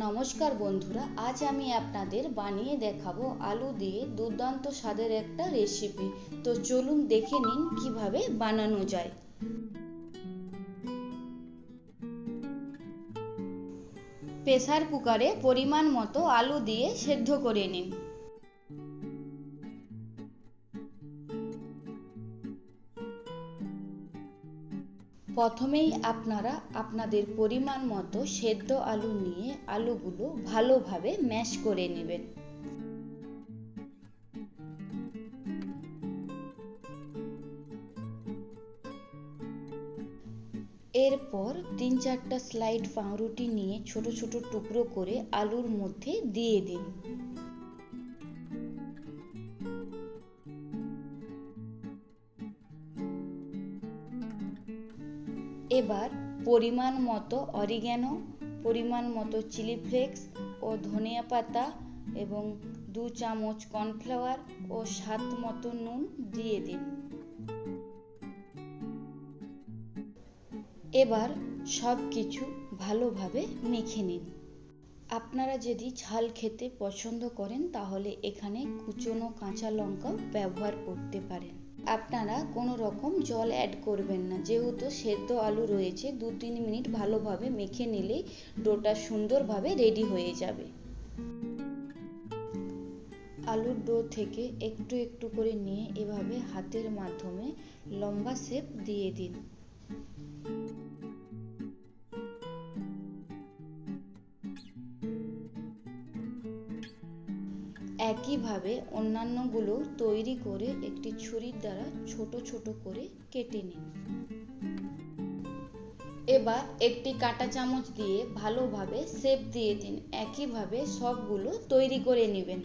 নমস্কার বন্ধুরা, আজ আমি আপনাদের বানিয়ে দেখাবো আলু দিয়ে দুর্দান্ত স্বাদের একটা রেসিপি। তো চলুন দেখে নিন কিভাবে বানানো যায়। প্রেসার কুকারে পরিমাণ মতো আলু দিয়ে সেদ্ধ করে নিন। প্রথমেই আপনারা আপনাদের পরিমাণ মতো সেদ্ধ আলু নিয়ে আলুগুলো ভালোভাবে ম্যাশ করে নেবেন। এরপর 3-4টা স্লাইড পাউরুটি নিয়ে ছোট ছোট টুকরো করে আলুর মধ্যে দিয়ে দিন। এবার পরিমাণ মতো অরিগ্যানো, পরিমাণ মতো চিলি ফ্লেক্স ও ধনিয়া পাতা এবং 2 চামচ কর্নফ্লাওয়ার ও স্বাদ মতো নুন দিয়ে দিন। এবার সব কিছু ভালোভাবে মেখে নিন। আপনারা যদি ঝাল খেতে পছন্দ করেন তাহলে এখানে কুচনো কাঁচা লঙ্কাও ব্যবহার করতে পারেন। আপনারা কোনো রকম জল অ্যাড করবেন না, যেহেতু সেদ্ধ আলু রয়েছে। 2-3 মিনিট ভালোভাবে মেখে নিলেই ডোটা সুন্দরভাবে রেডি হয়ে যাবে। আলুর ডো থেকে একটু একটু করে নিয়ে এভাবে হাতের মাধ্যমে লম্বা শেপ দিয়ে দিন। একইভাবে অন্যান্যগুলো তৈরি করে একটি ছুরির দ্বারা ছোট ছোট করে কেটে নিন। এবার একটি কাঁটা চামচ দিয়ে ভালোভাবে শেপ দিয়ে দিন। একইভাবে সবগুলো তৈরি করে নেবেন।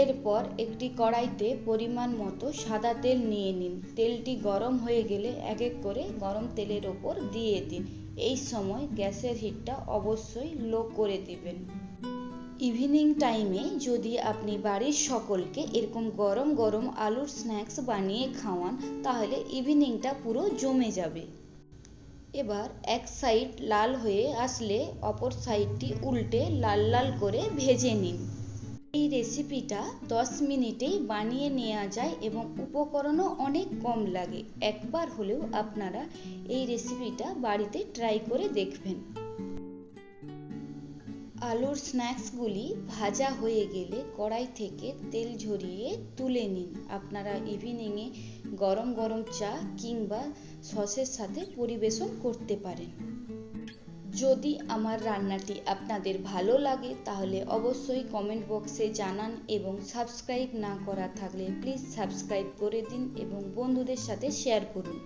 এরপর একটি কড়াইতে পরিমাণ মতো সাদা তেল নিয়ে নিন। তেলটি গরম হয়ে গেলে এক এক করে গরম তেলের ওপর দিয়ে দিন। এই সময় গ্যাসের হিটটা অবশ্যই লো করে দিবেন। ইভিনিং টাইমে যদি আপনি বাড়ির সকলকে এরকম গরম গরম আলুর স্ন্যাক্স বানিয়ে খাওয়ান তাহলে ইভিনিংটা পুরো জমে যাবে। এবার এক সাইড লাল হয়ে আসলে অপর সাইডটি উল্টে লাল লাল করে ভেজে নিন। এই রেসিপিটা 10 মিনিটেই বানিয়ে নেওয়া যায় এবং উপকরণও অনেক কম লাগে। একবার হলেও আপনারা এই রেসিপিটা বাড়িতে ট্রাই করে দেখবেন। আলুর স্ন্যাক্সগুলি ভাজা হয়ে গেলে কড়াই থেকে তেল ঝরিয়ে তুলে নিন। আপনারা ইভিনিংয়ে গরম গরম চা কিংবা সসের সাথে পরিবেশন করতে পারেন। যদি আমার রান্নাটি আপনাদের ভালো লাগে তাহলে অবশ্যই কমেন্ট বক্সে জানান এবং সাবস্ক্রাইব না করা থাকলে প্লিজ সাবস্ক্রাইব করে দিন এবং বন্ধুদের সাথে শেয়ার করুন।